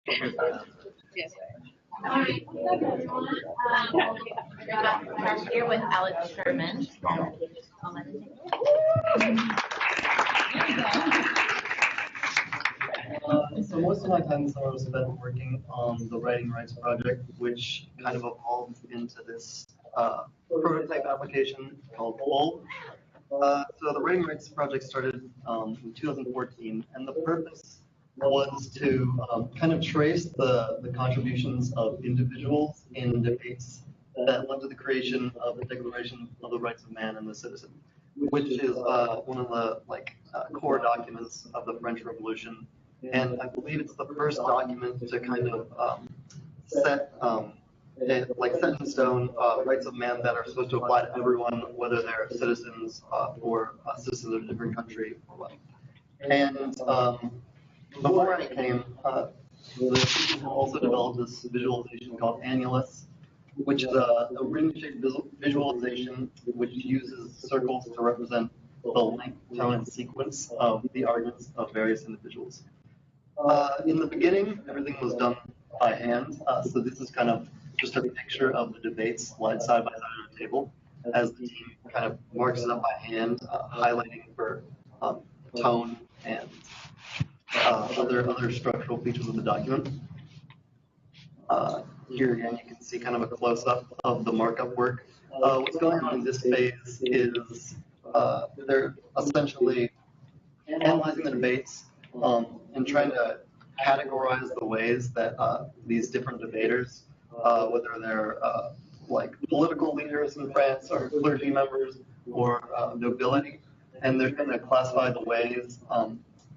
Yes. All right, what's up, everyone? We're here with Alex Sherman. So most of my time this summer was spent working on the Writing Rights project, which kind of evolved into this prototype application called Full. So the Writing Rights project started in 2014, and the purpose was to kind of trace the contributions of individuals in debates that led to the creation of the Declaration of the Rights of Man and the Citizen, which is one of the core documents of the French Revolution. And I believe it's the first document to kind of set in stone rights of man that are supposed to apply to everyone, whether they're citizens or citizens of a different country or what. And before I came, the people also developed this visualization called Annulus, which is a ring-shaped visualization which uses circles to represent the length, tone, and sequence of the arguments of various individuals. In the beginning, everything was done by hand, so this is kind of just a picture of the debates laid side by side on a table as the team kind of marks it up by hand, highlighting for tone and other structural features of the document. Here again, you can see kind of a close-up of the markup work. What's going on in this phase is they're essentially analyzing the debates and trying to categorize the ways that these different debaters, whether they're political leaders in France or clergy members or nobility, and they're going to classify the ways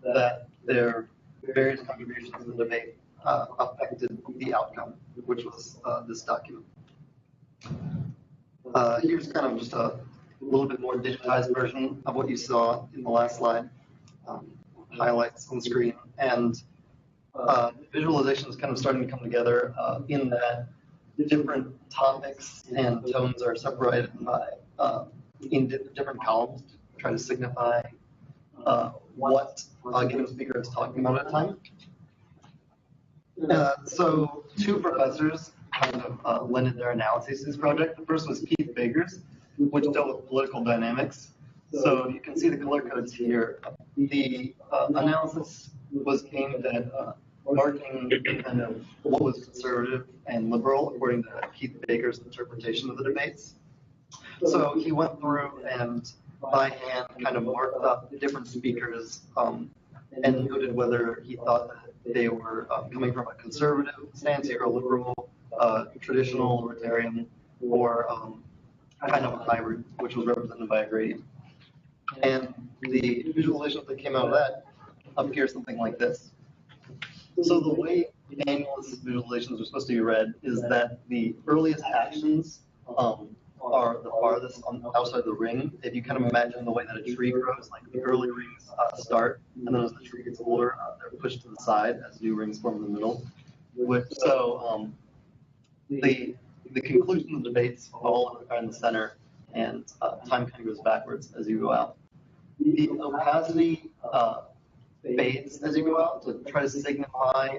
that their various contributions to the debate affected the outcome, which was this document. Here's kind of just a little bit more digitized version of what you saw in the last slide. Highlights on the screen, and visualization is kind of starting to come together in that different topics and tones are separated by in different columns to try to signify what a given speaker is talking about at a time. So two professors kind of lended their analyses to this project. The first was Keith Baker's, which dealt with political dynamics. So you can see the color codes here. The analysis was aimed at marking kind of what was conservative and liberal according to Keith Baker's interpretation of the debates. So he went through and by hand kind of marked up different speakers and noted whether he thought that they were coming from a conservative stance or a liberal, traditional, libertarian, or kind of a hybrid, which was represented by a gradient. And the visualizations that came out of that appear something like this. So the way Annulus visualizations are supposed to be read is that the earliest actions are the farthest outside the ring. If you kind of imagine the way that a tree grows, like the early rings start, and then as the tree gets older, they're pushed to the side as new rings form in the middle. So the conclusion of the debates all are in the center, and time kind of goes backwards as you go out. The opacity fades as you go out to try to signify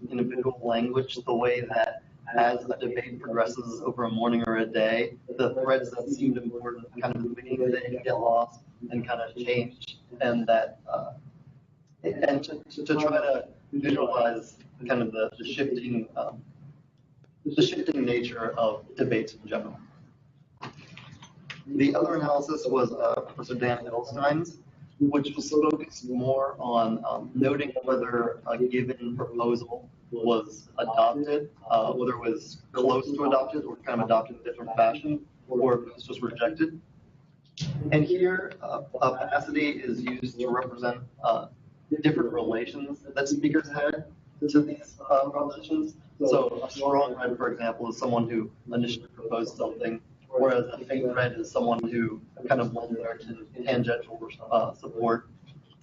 in a visual language the way that as a debate progresses over a morning or a day, the threads that seemed important kind of in the beginning of the day can get lost and kind of change, and that and to try to visualize kind of the shifting nature of debates in general. The other analysis was Professor Dan Edelstein's, which was focused more on noting whether a given proposal was adopted, whether it was close to adopted or kind of adopted in a different fashion, or if it was just rejected. And here, opacity is used to represent different relations that speakers had to these propositions. So a strong red, for example, is someone who initially proposed something, whereas a faint red is someone who kind of lends their tangential support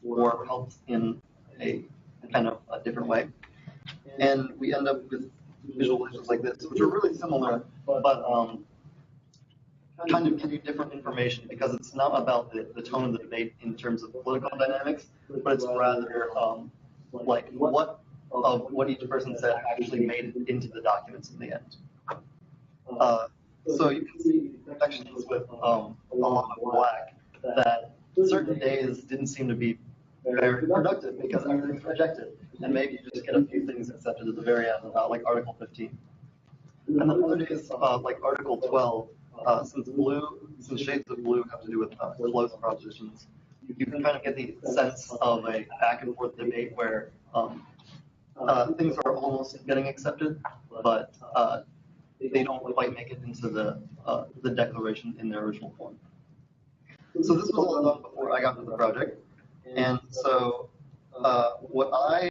or helps in a kind of a different way. And we end up with visualizations like this, which are really similar, but kind of give you different information because it's not about the tone of the debate in terms of political dynamics, but it's rather like what of what each person said actually made it into the documents in the end. So you can see sections with a lot of black that certain days didn't seem to be very productive because everything's rejected. And maybe you just get a few things accepted at the very end, like Article 15. And then other days, like Article 12, since shades of blue have to do with close propositions, you can kind of get the sense of a back and forth debate where things are almost getting accepted, but they don't quite make it into the declaration in their original form. So this was all done before I got to the project, and so what I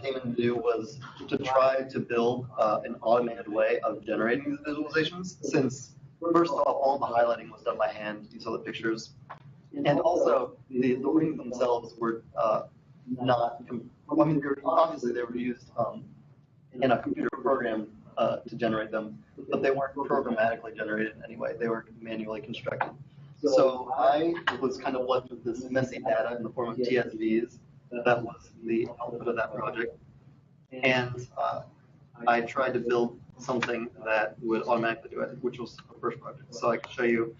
came in to do was to try to build an automated way of generating these visualizations, since first off, all the highlighting was done by hand. You saw the pictures, and also the rings themselves were not. I mean, obviously they were used in a computer program to generate them, but they weren't programmatically generated in any way. They were manually constructed. So I was kind of left with this messy data in the form of TSVs. That was the output of that project. And I tried to build something that would automatically do it, which was the first project. So I can show you,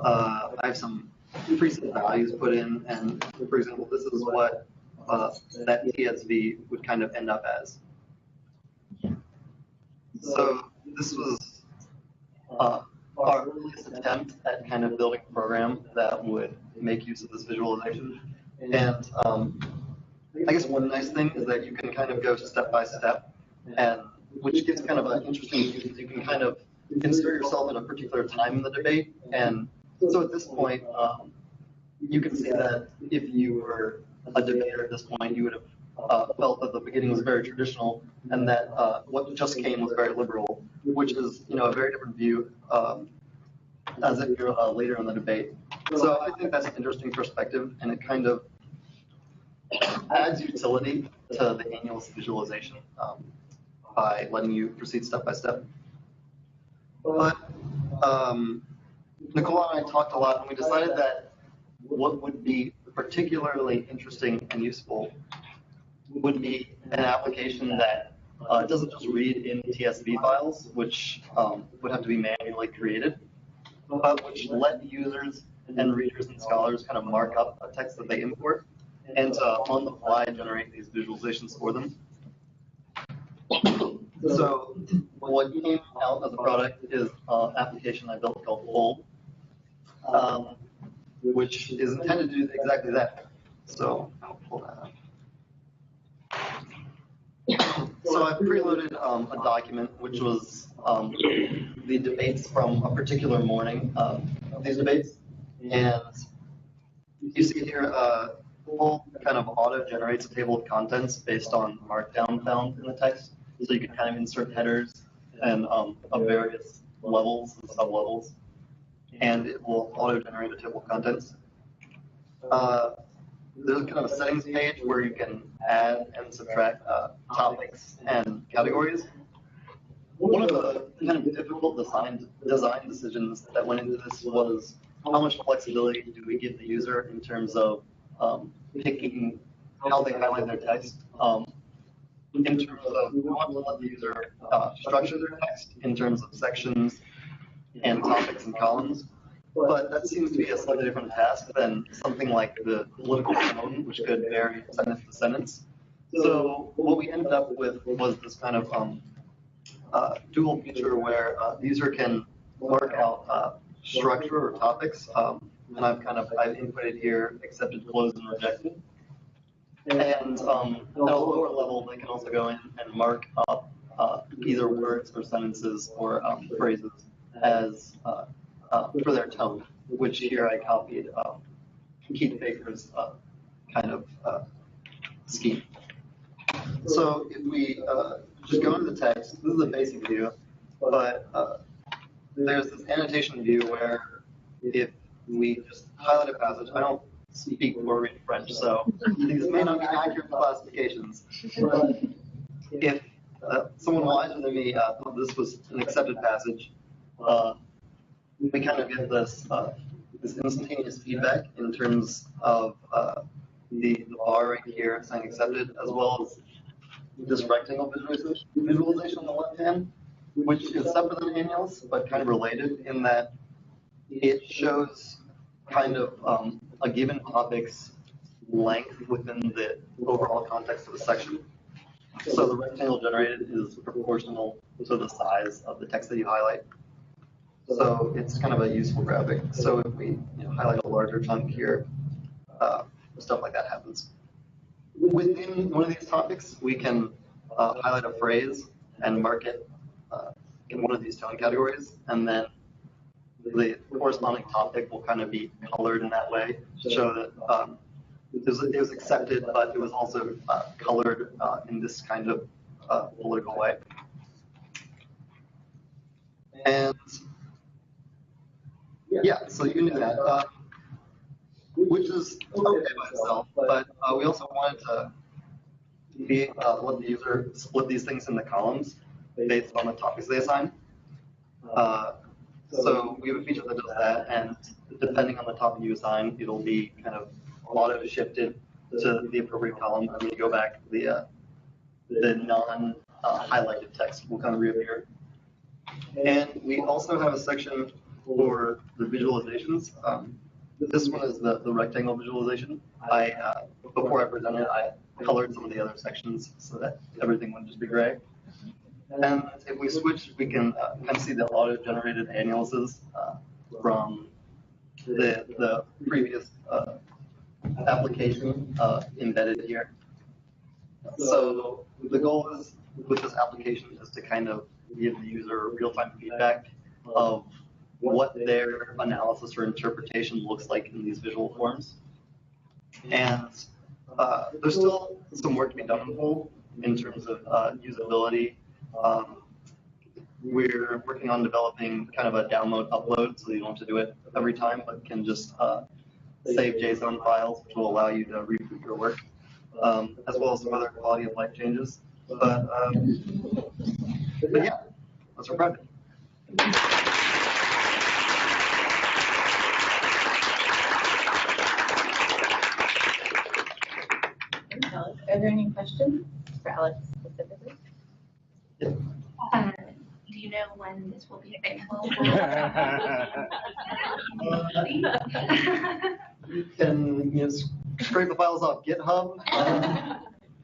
I have some preset values put in, and for example, this is what that TSV would kind of end up as. So this was our earliest attempt at kind of building a program that would make use of this visualization. And I guess one nice thing is that you can kind of go step by step, and which gets kind of an interesting use, because you can kind of insert yourself at a particular time in the debate. And so at this point, you can see that if you were a debater at this point, you would have felt that the beginning was very traditional, and that what just came was very liberal, which is, you know, a very different view as if you're later in the debate. So I think that's an interesting perspective, and it kind of adds utility to the annual visualization by letting you proceed step by step. But Nicole and I talked a lot, and we decided that what would be particularly interesting and useful would be an application that doesn't just read in TSV files, which would have to be manually created, but which let users and readers and scholars kind of mark up a text that they import and on the fly generate these visualizations for them. So what came out as a product is an application I built called Fold, which is intended to do exactly that. So I'll pull that up. So I preloaded a document which was the debates from a particular morning of these debates. And you see here, Fold kind of auto-generates a table of contents based on markdown found in the text. So you can kind of insert headers and of various levels and sub-levels, and it will auto-generate a table of contents. There's kind of a settings page where you can add and subtract topics and categories. One of the kind of difficult design decisions that went into this was how much flexibility do we give the user in terms of picking how they highlight their text. In terms of, we want to let the user structure their text in terms of sections and topics and columns. But that seems to be a slightly different task than something like the political tone, which could vary sentence to sentence. So what we ended up with was this kind of dual feature where the user can mark out structure or topics, and I've inputted here accepted, closed, and rejected. And at a lower level, they can also go in and mark up either words or sentences or phrases as for their tone, which here I copied Keith Baker's kind of scheme. So if we just go into the text, this is the basic view, but there's this annotation view where if we just highlight a passage, I don't speak or read French, so these may not be accurate classifications, but if someone wiser than me thought this was an accepted passage, we kind of get this this instantaneous feedback in terms of the bar right here saying accepted, as well as this rectangle visualization on the left hand, which is separate than annuals, but kind of related in that it shows kind of a given topic's length within the overall context of a section. So the rectangle generated is proportional to the size of the text that you highlight. So it's kind of a useful graphic. So if we highlight a larger chunk here, stuff like that happens. Within one of these topics, we can highlight a phrase and mark it in one of these tone categories, and then the corresponding topic will kind of be colored in that way to show that it was accepted, but it was also colored in this kind of political way. And yeah, so you can do that, which is okay by itself, but we also wanted to let the user split these things into columns based on the topics they assign. So we have a feature that does that, and depending on the topic you assign, it'll be kind of auto-shifted to the appropriate column. And when you go back, the non-highlighted text will kind of reappear. And we also have a section for the visualizations. This one is the rectangle visualization. Before I presented, I colored some of the other sections so that everything would just be gray. And if we switch, we can kind of see the auto-generated annualises from the previous application embedded here. So the goal is with this application is to kind of give the user real-time feedback of what their analysis or interpretation looks like in these visual forms. And there's still some work to be done in full in terms of usability. We're working on developing kind of a download upload, so you don't have to do it every time, but can just save JSON files, which will allow you to reboot your work, as well as some other quality of life changes. But yeah, that's our project. Alex, are there any questions for Alex specifically? Do you know when this will be available? You can scrape the files off GitHub.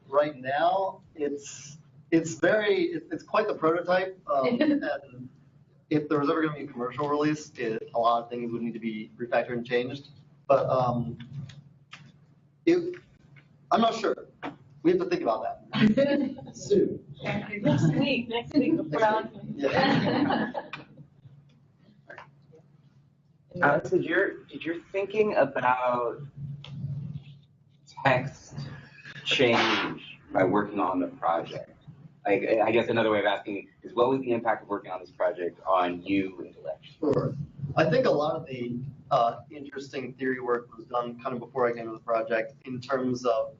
Right now, it's quite the prototype. And if there was ever going to be a commercial release, a lot of things would need to be refactored and changed. But I'm not sure. We have to think about that. Soon. Next week. Yeah. Alex, did your thinking about text change by working on the project? Like, I guess another way of asking is, what was the impact of working on this project on you intellectually? Sure. I think a lot of the interesting theory work was done kind of before I came to the project in terms of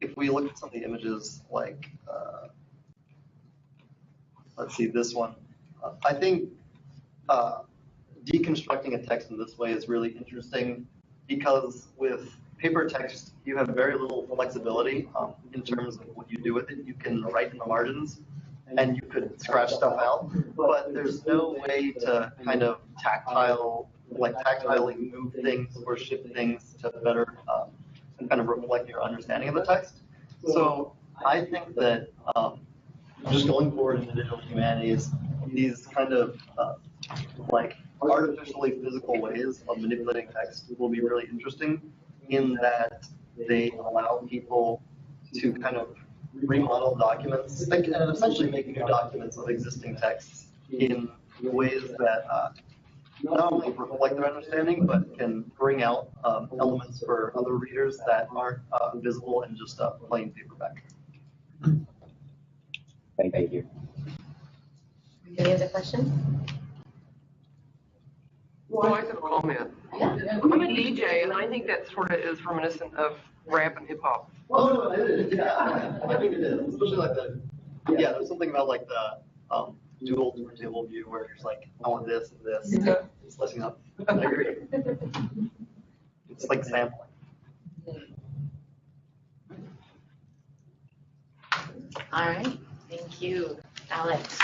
if we look at some of the images, like, let's see, this one. I think deconstructing a text in this way is really interesting because with paper text, you have very little flexibility in terms of what you do with it. You can write in the margins and you could scratch stuff out, but there's no way to kind of tactilely move things or shift things to better kind of reflect your understanding of the text. So I think that just going forward in the digital humanities, these kind of like artificially physical ways of manipulating text will be really interesting in that they allow people to kind of remodel documents and essentially make new documents of existing texts in ways that not only reflect their understanding, but can bring out elements for other readers that aren't visible in just a plain paperback. Thank you. Any other questions? Well, I have a comment. Yeah. I'm a DJ, and I think that sort of is reminiscent of rap and hip hop. Oh, no, it is. Yeah, I think it is. Especially like there's something about like the dual turntable view where you're just like, I want this and this. Yeah. It's listening up. I agree. It's like sampling. All right, thank you, Alex.